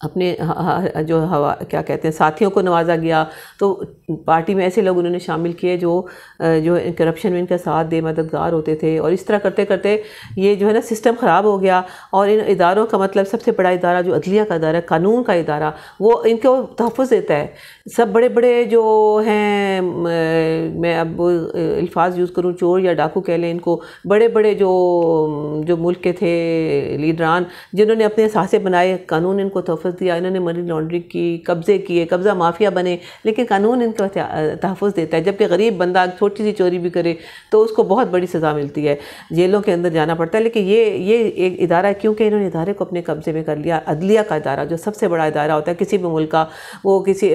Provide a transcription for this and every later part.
اپنے جو کیا کہتے ہیں ساتھیوں کو نوازا گیا. تو پارٹی میں ایسے لوگ انہوں نے شامل کیے جو کرپشن میں ان کا ساتھ دے مددگار ہوتے تھے, اور اس طرح کرتے کرتے یہ جو ہے نا سسٹم خراب ہو گیا. اور ان اداروں کا مطلب سب سے بڑا ادارہ جو عدلیہ کا ادارہ, قانون کا ادارہ, وہ ان کو تحفظ دیتا ہے. سب بڑے بڑے جو ہیں, میں اب الفاظ یوز کروں, چور یا ڈاکو کہہ لیں ان کو, بڑے بڑے جو ملک کے تھے لیڈران جنہوں نے اپنے اثاثے بنائے, قانون ان کو تحفظ دیا. انہوں نے منی لانڈرنگ کی, قبضے کیے, قبضہ مافیا بنے, لیکن قانون ان کو تحفظ دیتا ہے. جبکہ غریب بندہ چھوٹی سی چوری بھی کرے تو اس کو بہت بڑی سزا ملتی ہے, جیلوں کے اندر جانا پڑتا ہے. لیکن یہ ایک ادارہ ہے, کیونکہ انہوں نے ادارے کو اپنے قبضے میں کر لیا. عدلیہ کا ادارہ جو سب سے بڑا ادارہ ہوتا ہے کسی بھی ملک کا, وہ کسی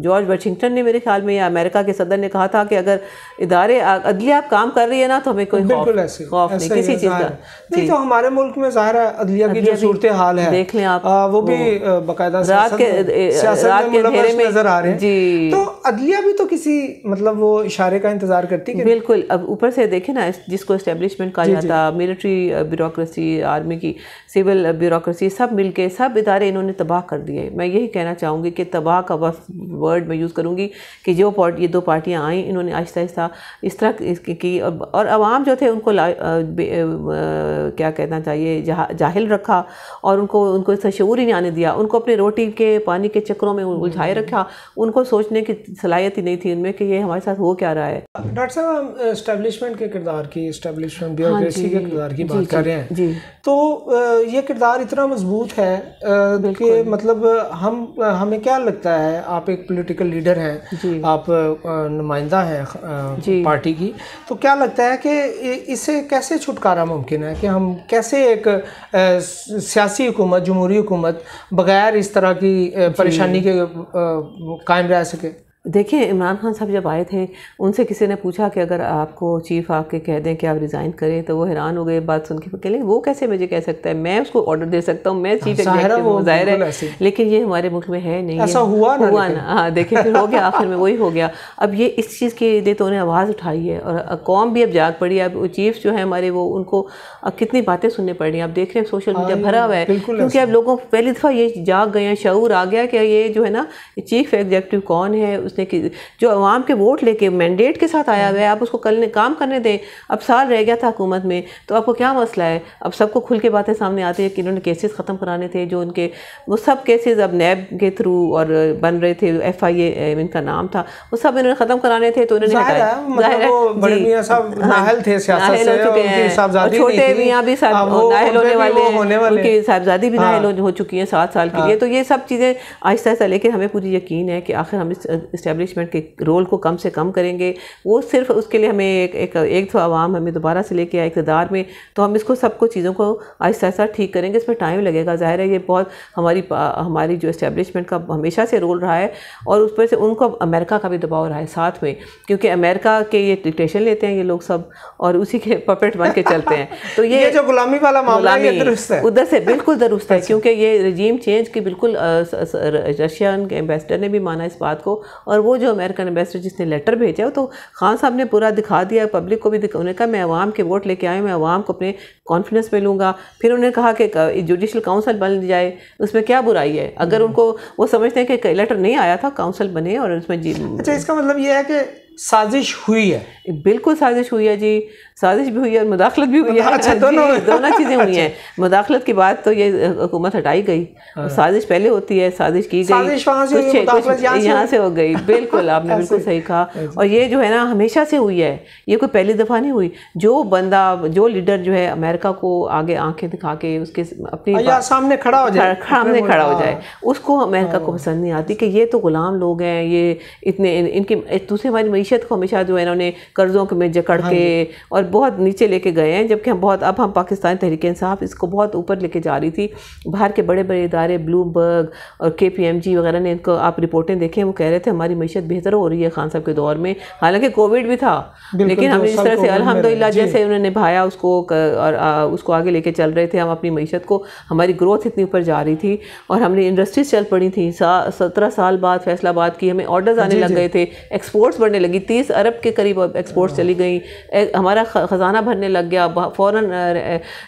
جارج واشنگٹن نے میرے خیال میں یا امریکہ کے صدر نے کہا تھا کہ اگر ادارے عدلیہ کام کر رہی ہے نا تو ہمیں کوئی خوف نہیں کسی چیز کا. نہیں تو ہمارے ملک میں ظاہر ہے عدلیہ کی جو صورتحال ہے دیکھ لیں آپ, وہ بھی باقاعدہ رات کے اندھیرے میں نظر آ رہے ہیں. جی تو عدلیہ بھی تو کسی مطلب وہ اشارے کا انتظار کرتی ہے. بالکل. اب اوپر سے دیکھیں نا, جس کو اسٹیبلشمنٹ کہا جاتا, ملٹری بیوروکریسی, آرمی کی سول بیوروکریسی, سب مل کے سب ادارے انہوں نے تباہ کر دیے. میں یہی کہنا چاہوں گی کہ تباہ کا ورڈ میں یوز کروں گی کہ یہ دو پارٹیاں آئیں, انہوں نے آہستہ آہستہ اس طرح کی, اور عوام جو تھے ان کو کیا کہنا چاہیے جاہل رکھا, اور ان کو شعور ہی نہیں آنے دیا. ان کو اپنے روٹی کے پانی کے چکروں میں الجھائے رکھا. ان کو سوچنے کی صلاحیت ہی نہیں تھی ان میں کہ یہ ہمارے ساتھ ہو کیا رہا ہے. ڈاکٹر صاحب, ہم اسٹیبلشمنٹ کے کردار کی, اسٹیبلشمنٹ بیوروکریسی کے کردار کی بات کر رہے ہیں, تو یہ کردار اتنا مضبوط ہے کہ مطلب ہمیں کیا لگتا ہے, آپ ایک پولیٹیکل لیڈر ہیں, آپ نمائندہ ہیں پارٹی کی, تو کیا لگتا ہے کہ اس سے کیسے چھٹکارا ممکن ہے, کہ ہم کیسے ایک سیاسی حکومت, جمہوری حکومت بغیر اس طرح کی پریشانی کے قائم رہ سکے؟ دیکھیں, عمران خان صاحب جب آئے تھے ان سے کسی نے پوچھا کہ اگر آپ کو چیف آ کے کہہ دیں کہ آپ ریزائن کریں, تو وہ حیران ہو گئے بات سن کے. کہ وہ کیسے مجھے کہہ سکتا ہے, میں اس کو آرڈر دے سکتا ہوں, میں چیف ایگزیکٹو ہوں, ظاہر ہے, لیکن یہ ہمارے ملک میں ہے نہیں, ایسا ہوا نا. ہاں دیکھیں, پھر ہو گیا, آخر میں وہی ہو گیا. اب یہ اس چیز کے لیے تو انہیں آواز اٹھائی ہے, اور قوم بھی اب جاگ پڑی ہے. اب چیف جو ہے ہمارے, وہ ان کو اب کتنی باتیں سننے پڑ رہی ہیں. اب دیکھ رہے ہیں سوشل میڈیا بھرا ہوا ہے, کیونکہ اب لوگوں پہلی دفعہ یہ جاگ گئے ہیں, شعور آ گیا کہ یہ جو ہے نا چیف ایگزیکٹو کون ہے, اس نے جو عوام کے ووٹ لے کے مینڈیٹ کے ساتھ آیا ہوا ہے. آپ اس کو کام کرنے دیں. اب سال رہ گیا تھا حکومت میں, تو آپ کو کیا مسئلہ ہے؟ اب سب کو کھل کے باتیں سامنے آتی ہیں کہ انہوں نے کیسز ختم کرانے تھے, جو ان کے وہ سب کیسز اب نیب کے تھرو اور بن رہے تھے, FIA ان کا نام تھا, وہ سب انہوں نے ختم کرانے تھے. تو انہوں نے چھوٹے میاں بھی نااہل ہونے والے, ان کی صاحبزادی بھی نااہل ہو چکی ہیں 7 سال کے لیے. تو یہ سب چیزیں آہستہ آہستہ, لیکن ہمیں پوری یقین ہے کہ آخر ہم اس اسٹیبلشمنٹ کے رول کو کم سے کم کریں گے. وہ صرف اس کے لیے ہمیں ایک دفعہ عوام ہمیں دوبارہ سے لے کے آئے اقتدار میں, تو ہم اس کو سب کو چیزوں کو آہستہ آہستہ ٹھیک کریں گے. اس میں ٹائم لگے گا, ظاہر ہے. یہ بہت ہماری جو اسٹیبلشمنٹ کا ہمیشہ سے رول رہا ہے, اور اس پر سے ان کو امریکہ کا بھی دباؤ رہا ہے ساتھ میں, کیونکہ امریکہ کے یہ ڈکٹیشن لیتے ہیں یہ لوگ سب, اور اسی کے پپٹ بن کے چلتے ہیں. تو یہ جو غلامی والا معاملہ ہے درست ہے, ادھر سے بالکل درست ہے, کیونکہ یہ رجیم چینج کی بالکل رشین کے ایمبیسڈر نے بھی مانا اس بات کو, اور وہ جو امریکن ایمبیسڈر جس نے لیٹر بھیجا, تو خان صاحب نے پورا دکھا دیا, پبلک کو بھی انہوں نے کہا میں عوام کے ووٹ لے کے آئے, میں عوام کو اپنے کانفیڈنس میں لوں گا. پھر انہوں نے کہا کہ جوڈیشل کاؤنسل بن جائے, اس میں کیا برائی ہے؟ اگر ان کو وہ سمجھتے ہیں کہ لیٹر نہیں آیا تھا, کاؤنسل بنے, اور اس میں اچھا, اس کا مطلب یہ ہے کہ سازش ہوئی ہے. بالکل سازش ہوئی ہے جی, سازش بھی ہوئی ہے اور مداخلت بھی ہوئی ہے. اچھا, دونوں چیزیں ہوئی ہیں. مداخلت کی بات تو یہ حکومت ہٹائی گئی, سازش پہلے ہوتی ہے, سازش کی گئی, یہاں سے ہو گئی. بالکل, آپ نے بالکل صحیح کہا. اور یہ جو ہے نا ہمیشہ سے ہوئی ہے, یہ کوئی پہلی دفعہ نہیں ہوئی. جو بندہ, جو لیڈر جو ہے امریکہ کو آگے آنکھیں دکھا کے اس کے اپنی سامنے کھڑا ہو جائے, اس کو امریکہ کو پسند نہیں آتی کہ یہ تو غلام لوگ ہیں, یہ اتنے ان کی دوسری ہماری معیشت کو ہمیشہ جو ہے انہوں نے قرضوں میں جکڑ کے اور بہت نیچے لے کے گئے ہیں. جبکہ ہم پاکستان تحریک انصاف اس کو بہت اوپر لے کے جا رہی تھی. باہر کے بڑے بڑے ادارے بلومبرگ اور KPMG وغیرہ نے ان کو آپ رپورٹیں دیکھیں, وہ کہہ رہے تھے ہماری معیشت بہتر ہو رہی ہے خان صاحب کے دور میں, حالانکہ کووڈ بھی تھا, لیکن ہم اس طرح سے الحمدللہ جیسے انہوں نے نبھایا اس کو, اور اس کو آگے لے کے چل رہے تھے. ہم اپنی معیشت کو, ہماری گروتھ اتنی اوپر جا رہی تھی, اور ہم نے انڈسٹریز چل پڑی تھیں. 17 سال بعد فیصلہ آباد کی ہمیں آرڈرز آنے لگ گئے تھے, ایکسپورٹس بڑھنے لگے لگی, 30 ارب کے قریب ایکسپورٹس چلی گئیں, ہمارا خزانہ بھرنے لگ گیا. فوراً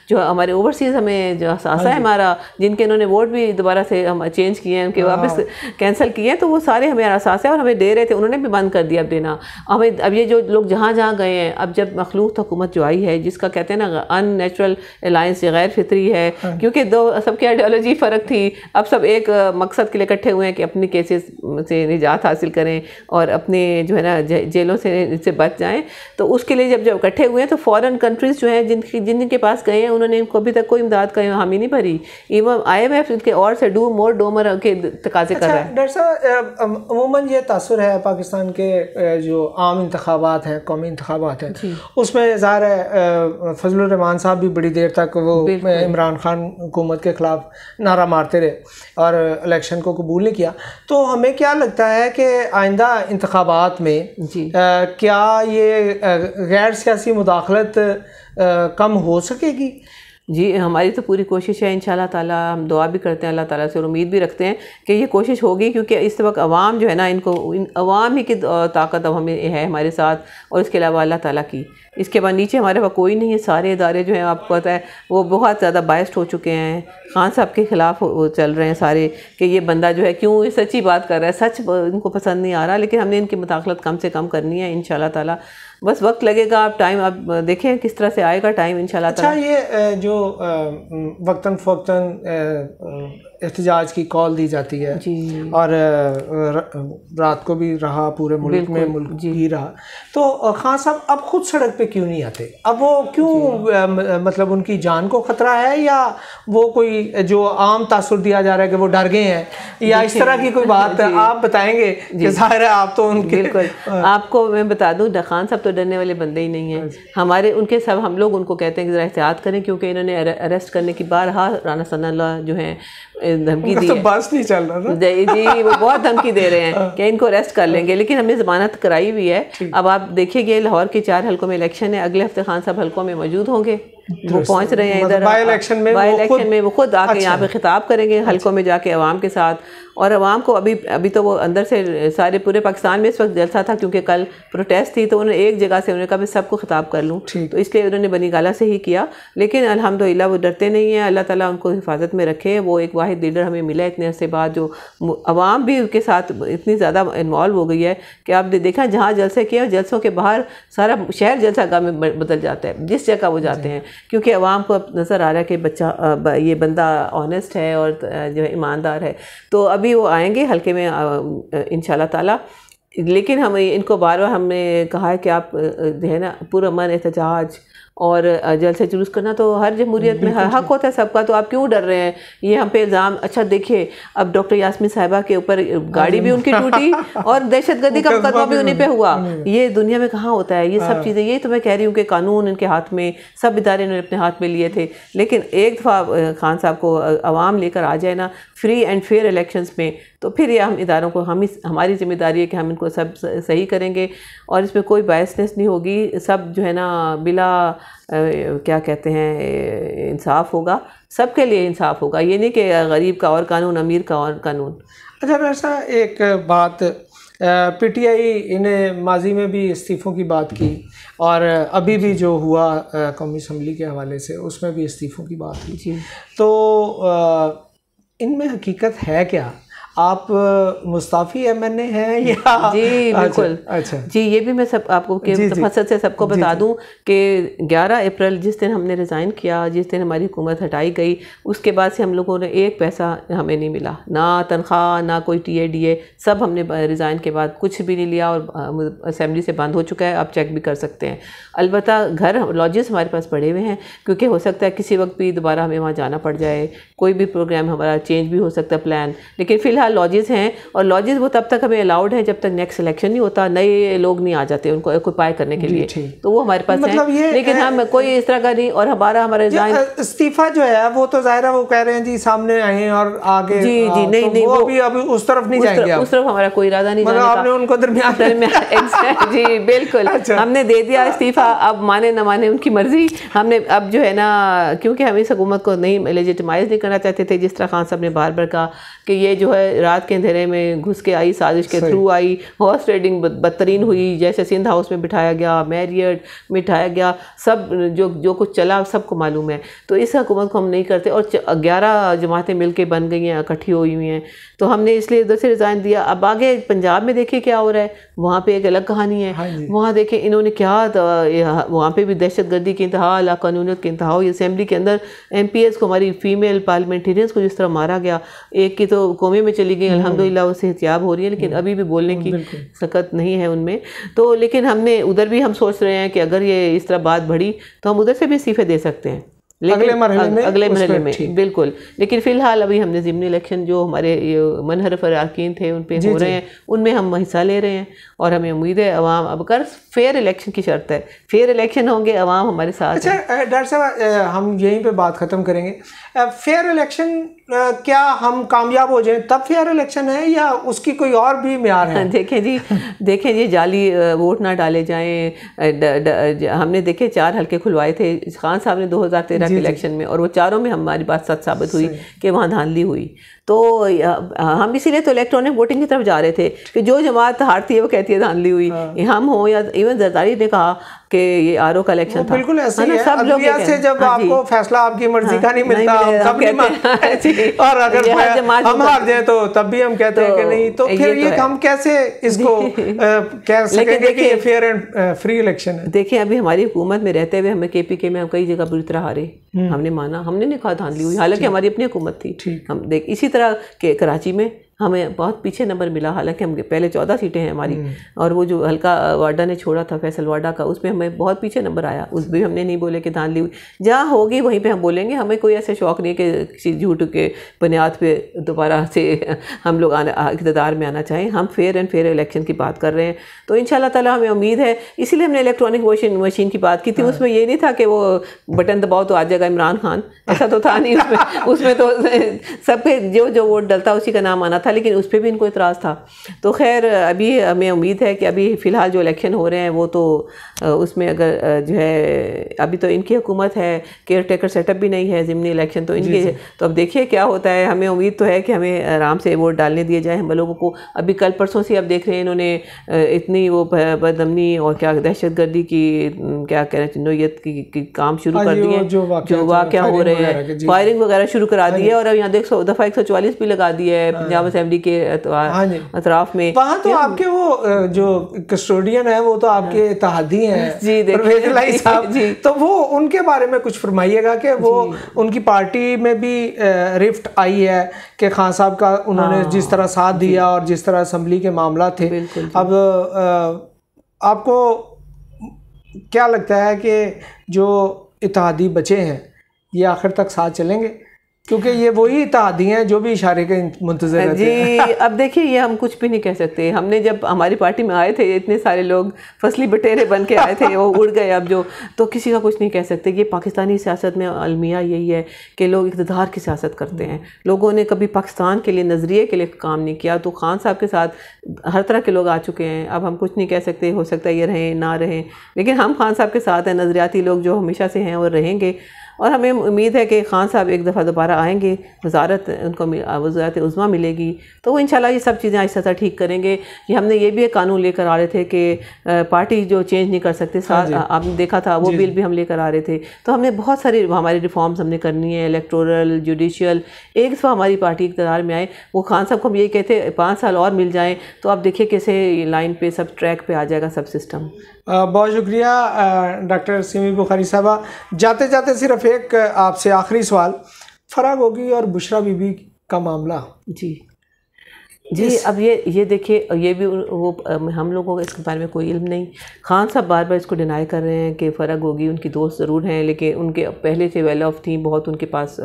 جو ہمارے اوورسیز ہمیں جو اثاثہ ہے ہمارا, جن کے انہوں نے ووٹ بھی دوبارہ سے ہم چینج کیے ہیں, ان کے واپس کینسل کیے ہیں, تو وہ سارے ہمیں اثاثہ اور ہمیں دے رہے تھے, انہوں نے بھی بند کر دیا اب دینا. اب یہ جو لوگ جہاں گئے ہیں, اب جب مخلوق حکومت جو آئی ہے, جس کا کہتے ہیں نا ان نیچرل الائنس, یہ غیر فطری ہے, کیونکہ سب کی آئیڈیالوجی فرق تھی, اب سب ایک مقصد کے لیے اکٹھے ہوئے ہیں کہ اپنی کیسز سے نجات حاصل کریں اور اپنے جو ہے نا جیلوں سے بچ جائیں. تو اس کے لیے جب اکٹھے ہوئے ہیں تو فورن کنٹریز جو ہیں جن کے پاس گئے ہیں, انہوں نے ان کو ابھی تک کوئی امداد کا حامی نہیں بھری. ایون IMF ان کے اور سے ڈو مور ڈومر کے تقاضے کر رہا ہے. ڈاکٹر صاحب, عموماً یہ تاثر ہے پاکستان کے جو عام انتخابات ہیں, قومی انتخابات ہیں, اس میں ظاہر ہے فضل الرحمان صاحب بھی بڑی دیر تک وہ عمران خان حکومت کے خلاف نعرہ مارتے رہے اور الیکشن کو قبول نہیں کیا. تو ہمیں کیا لگتا ہے کہ آئندہ انتخابات میں کیا یہ غیر سیاسی مداخلت کم ہو سکے گی؟ جی, ہماری تو پوری کوشش ہے انشاءاللہ تعالیٰ, ہم دعا بھی کرتے ہیں اللہ تعالیٰ سے اور امید بھی رکھتے ہیں کہ یہ کوشش ہوگی, کیونکہ اس وقت عوام جو ہے نا, عوام ہی کی طاقت اب ہمیں ہے ہمارے ساتھ, اور اس کے علاوہ اللہ تعالیٰ کی. اس کے بعد نیچے ہمارے پاس کوئی نہیں ہے. سارے ادارے جو ہیں آپ کو پتہ ہے وہ بہت زیادہ بائسڈ ہو چکے ہیں, خان صاحب کے خلاف چل رہے ہیں سارے کہ یہ بندہ جو ہے کیوں سچی بات کر رہا ہے, سچ ان کو پسند نہیں آ رہا, لیکن ہم نے ان کی مداخلت کم سے کم کرنی ہے انشاءاللہ تعالیٰ. بس وقت لگے گا, اب ٹائم اب دیکھیں کس طرح سے آئے گا ٹائم انشاءاللہ تعالیٰ. اچھا, یہ جو وقتاً فوقتاً احتجاج کی کال دی جاتی ہے اور رات کو بھی رہا, پورے ملک میں ملک بھی رہا, تو خان صاحب اب خود سڑک پہ کیوں نہیں آتے؟ اب وہ کیوں, مطلب ان کی جان کو خطرہ ہے, یا وہ کوئی جو عام تاثر دیا جا رہا ہے کہ وہ ڈر گئے ہیں, یا اس طرح کی کوئی بات آپ بتائیں گے کہ ظاہر ہے آپ تو ان کے. بالکل, آپ کو میں بتا دوں, خان صاحب تو ڈرنے والے بندے ہی نہیں ہیں. ہمارے ان کے سب ہم لوگ ان کو کہتے ہیں کہ ذرا احتیاط کریں, کیونکہ انہوں نے اریسٹ کرنے کی بارہا رانا ثناء اللہ جو ہیں دھمکی دی ہے. بس نہیں چل رہا جی, وہ بہت دھمکی دے رہے ہیں کہ ان کو اریسٹ کر لیں گے, لیکن ہم نے ضمانت کرائی ہوئی ہے. اب آپ دیکھیے گے لاہور کے 4 حلقوں میں الیکشن ہے, اگلے ہفتے خان صاحب حلقوں میں موجود ہوں گے, وہ پہنچ رہے ہیں ادھر بائی الیکشن میں, وہ خود آ کے یہاں پہ خطاب کریں گے حلقوں میں جا کے عوام کے ساتھ. اور عوام کو ابھی تو وہ اندر سے سارے پورے پاکستان میں اس وقت جلسہ تھا, کیونکہ کل پروٹیسٹ تھی, تو انہوں نے ایک جگہ سے انہوں نے کہا میں سب کو خطاب کر لوں, تو اس لیے انہوں نے بنی گالہ سے ہی کیا. لیکن الحمدللہ وہ ڈرتے نہیں ہیں, اللہ تعالیٰ ان کو حفاظت میں رکھے. وہ ایک واحد لیڈر ہمیں ملا اتنے عرصے بعد, جو عوام بھی ان کے ساتھ اتنی زیادہ انوالو ہو گئی ہے کہ آپ دیکھا جہاں جلسے کیے, جلسوں کے باہر سارا شہر جلسہ گاہ میں بدل جاتا ہے جس جگہ وہ جاتے ہیں, کیونکہ عوام کو اب نظر آ رہا ہے کہ بچہ یہ بندہ آنیسٹ ہے اور جو ہے ایماندار ہے. تو ابھی وہ آئیں گے حلقے میں انشاءاللہ تعالیٰ. لیکن ہم ان کو بار بار ہم نے کہا ہے کہ آپ جو ہے نا پرامن احتجاج اور جلسے جلوس کرنا تو ہر جمہوریت میں حق ہوتا ہے سب کا, تو آپ کیوں ڈر رہے ہیں؟ یہ ہم پہ الزام, اچھا دیکھیے اب ڈاکٹر یاسمین صاحبہ کے اوپر گاڑی بھی ان کی ٹوٹی اور دہشت گردی کا مقدمہ بھی انہیں پہ ہوا. یہ دنیا میں کہاں ہوتا ہے یہ سب چیزیں؟ یہ تو میں کہہ رہی ہوں کہ قانون ان کے ہاتھ میں, سب ادارے انہوں نے اپنے ہاتھ میں لیے تھے. لیکن ایک دفعہ خان صاحب کو عوام لے کر آ جائے نا فری اینڈ فیئر الیکشنز میں, تو پھر یہ ہم اداروں کو ہماری ذمہ داری ہے کہ ہم ان کو سب صحیح کریں گے, اور اس میں کوئی بائسنس نہیں ہوگی. سب جو ہے نا بلا کیا کہتے ہیں انصاف ہوگا, سب کے لیے انصاف ہوگا. یہ نہیں کہ غریب کا اور قانون, امیر کا اور قانون. اچھا ایسا ایک بات, پی ٹی آئی نے ماضی میں بھی استعفوں کی بات کی, اور ابھی بھی جو ہوا قومی اسمبلی کے حوالے سے اس میں بھی استعفوں کی بات کی. تو ان میں حقیقت ہے کیا؟ آپ مستعفی ایم این اے ہیں یا؟ جی بالکل. اچھا جی, یہ بھی میں سب آپ کو تفصیل سے سب کو بتا دوں کہ 11 اپریل جس دن ہم نے ریزائن کیا, جس دن ہماری حکومت ہٹائی گئی, اس کے بعد سے ہم لوگوں نے ایک پیسہ ہمیں نہیں ملا, نہ تنخواہ نہ کوئی ٹی اے ڈی اے, سب ہم نے ریزائن کے بعد کچھ بھی نہیں لیا, اور اسمبلی سے بند ہو چکا ہے, آپ چیک بھی کر سکتے ہیں. البتہ گھر لاجز ہمارے پاس پڑے ہوئے ہیں, کیونکہ ہو سکتا ہے کسی وقت بھی دوبارہ ہمیں وہاں جانا پڑ جائے, کوئی بھی پروگرام ہمارا چینج بھی ہو سکتا ہے پلان. لیکن فی الحال لاجز ہیں, اور لاجز وہ تب تک ہمیں الاؤڈ ہیں جب تک نیکسٹ الیکشن نہیں ہوتا, نئے لوگ نہیں آ جاتے ان کو اکوپائی کرنے کے لیے, تو وہ ہمارے پاس ہیں. لیکن ہم کوئی اس طرح کا نہیں, اور ہمارا استعفیٰ جو ہے وہ تو ظاہر ہے وہ کہہ رہے ہیں جی سامنے آئیں اور آگے. جی نہیں, وہ ابھی اس طرف نہیں جائیں گے, اس طرف ہمارا کوئی ارادہ نہیں جانے کا. آپ نے ان کو درمیان جی بالکل, ہم نے دے دیا استعفیٰ, اب مانے نہ مانے ان کی مرضی. ہم نے اب جو ہے نا, کیونکہ ہم اس حکومت کو نہیں لیجیٹمائز نہیں کرنا چاہتے تھے, جس طرح خان صاحب نے بار بار کہا کہ یہ جو ہے رات کے اندھیرے میں گھس کے آئی, سازش کے تھرو آئی, ہارس ٹریڈنگ بدترین ہوئی, جیسے سندھ ہاؤس میں بٹھایا گیا, میریٹ میں بٹھایا گیا, سب جو کچھ چلا سب کو معلوم ہے. تو اس حکومت کو ہم نہیں کرتے, اور 11 جماعتیں مل کے بن گئی ہیں, اکٹھی ہوئی ہوئی ہیں, تو ہم نے اس لیے ادھر سے ریزائن دیا. اب آگے پنجاب میں دیکھیے کیا ہو رہا ہے, وہاں پہ ایک الگ کہانی ہے. وہاں دیکھیں انہوں نے کیا, وہاں پہ بھی دہشت گردی کی انتہا, لاقانونیت کی انتہا ہوئی. اسمبلی کے اندر ایم پی ایس کو, ہماری فیمیل پارلیمنٹیرینس کو جس طرح مارا گیا, ایک کی تو قومی میں چلی گئی, الحمدللہ اس سے احتیاب ہو رہی ہے, لیکن ابھی بھی بولنے کی سکت نہیں ہے ان میں. تو لیکن ہم نے ادھر بھی ہم سوچ رہے ہیں کہ اگر یہ اس طرح بات بڑھی تو ہم ادھر سے بھی استعفے دے سکتے ہیں اگلے مرحلے میں. بالکل. لیکن فی الحال ابھی ہم نے ضمنی الیکشن جو ہمارے منحرف اراکین تھے ان پہ ہو رہے ہیں, ان میں ہم حصہ لے رہے ہیں, اور ہمیں امید ہے عوام اب کر فیئر الیکشن کی شرط ہے, فیئر الیکشن ہوں گے عوام ہمارے ساتھ. اچھا ڈاکٹر صاحب, ہم یہیں پہ بات ختم کریں گے. فیئر الیکشن کیا ہم کامیاب ہو جائیں تب فیئر الیکشن ہے, یا اس کی کوئی اور بھی معیار ہے؟ دیکھیں جی جعلی ووٹ نہ ڈالے جائیں. ہم نے دیکھے 4 حلقے کھلوائے تھے خان صاحب نے 2013 کے الیکشن میں, اور وہ چاروں میں ہماری بات سچ ثابت ہوئی کہ وہاں دھاندلی ہوئی. تو ہم اسی لیے تو الیکٹرانک ووٹنگ کی طرف جا رہے تھے کہ جو جماعت ہارتی ہے وہ کہتی ہے دھاندلی ہوئی. ہم ہوں یا ایون زرداری نے کہا کہ یہ آر او کا الیکشن تھا, بالکل ایسا ہی ہے. عدلیہ سے جب آپ کو فیصلہ آپ کی مرضی کا نہیں ملتا تب نہیں مانتے, اور اگر ہم ہار جائیں تو تب بھی ہم کہتے ہیں کہ نہیں. تو پھر یہ ہم کیسے اس کو کہہ سکیں گے کہ یہ فیئر اینڈ فری الیکشن ہے؟ دیکھیں ابھی ہماری حکومت میں رہتے ہوئے ہمیں کے پی کے میں ہم کئی جگہ بری طرح ہارے, ہم نے مانا, ہم نے نہیں کہا دھاندلی ہوئی, حالانکہ ہماری اپنی حکومت تھی. ہم دیکھ اسی طرح کہ کراچی میں ہمیں بہت پیچھے نمبر ملا, حالانکہ ہم پہلے 14 سیٹیں ہیں ہماری, اور وہ جو حلقہ واڈا نے چھوڑا تھا فیصل واڈا کا, اس میں ہمیں بہت پیچھے نمبر آیا. اس بھی ہم نے نہیں بولے کہ دھاندلی ہوئی, جہاں ہوگی وہیں پہ ہم بولیں گے. ہمیں کوئی ایسا شوق نہیں کہ کسی جھوٹ کے بنیاد پہ دوبارہ سے ہم لوگ اقتدار میں آنا چاہیں. ہم فیئر اینڈ فیئر الیکشن کی بات کر رہے ہیں, تو ان شاء اللہ تعالیٰ ہمیں امید ہے. اسی لیے ہم نے الیکٹرانک ووٹنگ مشین کی بات کی تھی. اس میں یہ نہیں تھا کہ وہ بٹن دباؤ تو آ جائے گا عمران خان, ایسا تو تھا نہیں. اس میں تو سب کے جو ووٹ ڈلتا اسی کا نام آنا تھا, لیکن اس پہ بھی ان کو اعتراض تھا. تو خیر ابھی ہمیں امید ہے کہ ابھی فی الحال جو الیکشن ہو رہے ہیں وہ تو اس میں اگر جو ہے ابھی تو ان کی حکومت ہے, کیئر ٹیکر سیٹ اپ بھی نہیں ہے, ضمنی الیکشن تو ان کے. تو اب دیکھیے کیا ہوتا ہے. ہمیں امید تو ہے کہ ہمیں آرام سے ووٹ ڈالنے دیے جائیں ہم لوگوں کو. ابھی کل پرسوں سے اب دیکھ رہے ہیں انہوں نے اتنی وہ بدامنی اور کیا دہشت گردی کی کیا کہہ رہے ہیں نوعیت کی کام شروع کر دیے, جو واقعہ ہو رہے ہیں, فائرنگ وغیرہ شروع کرا دی ہے. اور اب یہاں دیکھ دفعہ 144 بھی لگا دی ہے پنجاب اسمبلی کے اطراف میں. وہاں تو آپ کے وہ جو کسٹوڈین ہیں وہ تو آپ کے اتحادی ہیں پرویز الہی صاحب, تو وہ ان کے بارے میں کچھ فرمائیے گا کہ وہ ان کی پارٹی میں بھی رفٹ آئی ہے کہ خان صاحب کا انہوں نے جس طرح ساتھ دیا اور جس طرح اسمبلی کے معاملات تھے. اب آپ کو کیا لگتا ہے کہ جو اتحادی بچے ہیں یہ آخر تک ساتھ چلیں گے؟ کیونکہ یہ وہی اتحادی ہیں جو بھی اشارے کے منتظر رہتے ہیں. جی اب دیکھیے یہ ہم کچھ بھی نہیں کہہ سکتے. ہم نے جب ہماری پارٹی میں آئے تھے اتنے سارے لوگ فصلی بٹیرے بن کے آئے تھے, وہ اڑ گئے اب جو, تو کسی کا کچھ نہیں کہہ سکتے. یہ پاکستانی سیاست میں المیہ یہی ہے کہ لوگ اقتدار کی سیاست کرتے ہیں. لوگوں نے کبھی پاکستان کے لیے نظریے کے لیے کام نہیں کیا. تو خان صاحب کے ساتھ ہر طرح کے لوگ آ چکے ہیں. اب ہم کچھ نہیں کہہ سکتے, ہو سکتا ہے یہ رہیں نہ رہیں, لیکن ہم خان صاحب کے ساتھ ہیں. نظریاتی لوگ جو ہمیشہ سے ہیں اور رہیں گے, اور ہمیں امید ہے کہ خان صاحب ایک دفعہ دوبارہ آئیں گے, وزارت ان کو وزارت عظمیٰ ملے گی, تو وہ انشاءاللہ یہ سب چیزیں آہستہ آہستہ ٹھیک کریں گے. یہ ہم نے یہ بھی ایک قانون لے کر آ رہے تھے کہ پارٹی جو چینج نہیں کر سکتے, آپ نے دیکھا تھا وہ بل بھی ہم لے کر آ رہے تھے. تو ہم نے بہت ساری ہماری ریفارمز ہم نے کرنی ہے, الیکٹورل, جوڈیشل. ایک دفعہ ہماری پارٹی اقتدار میں آئے, وہ خان صاحب کو ہم یہی کہتے 5 سال اور مل جائیں, تو آپ دیکھیے کیسے لائن پہ سب ٹریک پہ آ جائے گا سب سسٹم. بہت شکریہ ڈاکٹر سیمی بخاری صاحبہ. جاتے جاتے صرف ایک آپ سے آخری سوال, فرح گوگی اور بشرا بی بی کا معاملہ. جی اب یہ دیکھیے, یہ بھی وہ ہم لوگوں کو اس کے بارے میں کوئی علم نہیں. خان صاحب بار بار اس کو ڈینائی کر رہے ہیں کہ فرح گوگی ان کی دوست ضرور ہیں, لیکن ان کے پہلے سے ویل آف تھیں, بہت ان کے پاس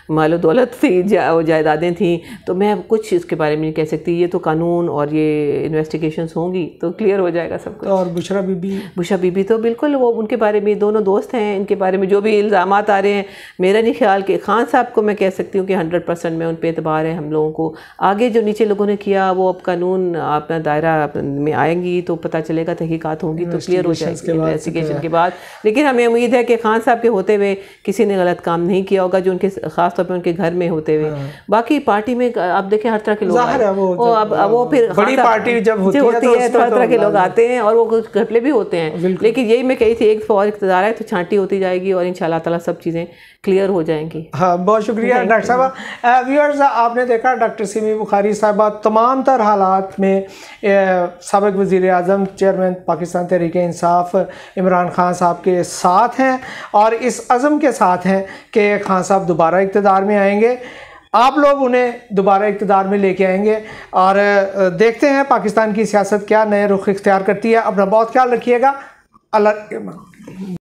مال و دولت تھی, جائیدادیں تھیں. تو میں کچھ اس کے بارے میں نہیں کہہ سکتی. یہ تو قانون اور یہ انویسٹیگیشنز ہوں گی تو کلیئر ہو جائے گا سب کچھ. اور بشرا بی بی تو بالکل وہ ان کے بارے میں دونوں دوست ہیں. ان کے بارے میں جو بھی الزامات آ رہے ہیں, میرا نہیں خیال کہ خان صاحب کو میں کہہ سکتی ہوں کہ 100% میں ان پہ اعتبار ہے ہم لوگوں کو. آگے جو نیچے لوگوں لوگوں نے کیا وہ اب قانون اپنا دائرہ میں آئیں گی تو پتہ چلے گا، تحقیقات ہوں گی تو کلیئر ہو جائے گی انویسٹیگیشن کے بعد. لیکن ہمیں امید ہے کہ خان صاحب کے ہوتے ہوئے کسی نے غلط کام نہیں کیا ہوگا، جو ان کے خاص طور پہ ان کے گھر میں ہوتے ہوئے. باقی پارٹی میں آپ دیکھیں ہر طرح کے لوگ وہ پھر بڑی پارٹی جب ہوتی ہے تو ہر طرح کے لوگ آتے ہیں اور وہ کچھ گھپلے بھی ہوتے ہیں. لیکن یہی میں کہی تھی ایک فوج اقتدار ہے تو چھانٹی ہوتی جائے گی اور انشاءاللہ تعالیٰ سب چیزیں کلیئر ہو جائیں گی. ہاں بہت شکریہ ڈاکٹر صاحبہ. ویورز آپ نے دیکھا ڈاکٹر سیمی بخاری صاحبہ تمام تر حالات میں سابق وزیر اعظم چیئرمین پاکستان تحریک انصاف عمران خان صاحب کے ساتھ ہیں اور اس عزم کے ساتھ ہیں کہ خان صاحب دوبارہ اقتدار میں آئیں گے. آپ لوگ انہیں دوبارہ اقتدار میں لے کے آئیں گے اور دیکھتے ہیں پاکستان کی سیاست کیا نئے رخ اختیار کرتی ہے. اپنا بہت خیال رکھیے گا. اللہ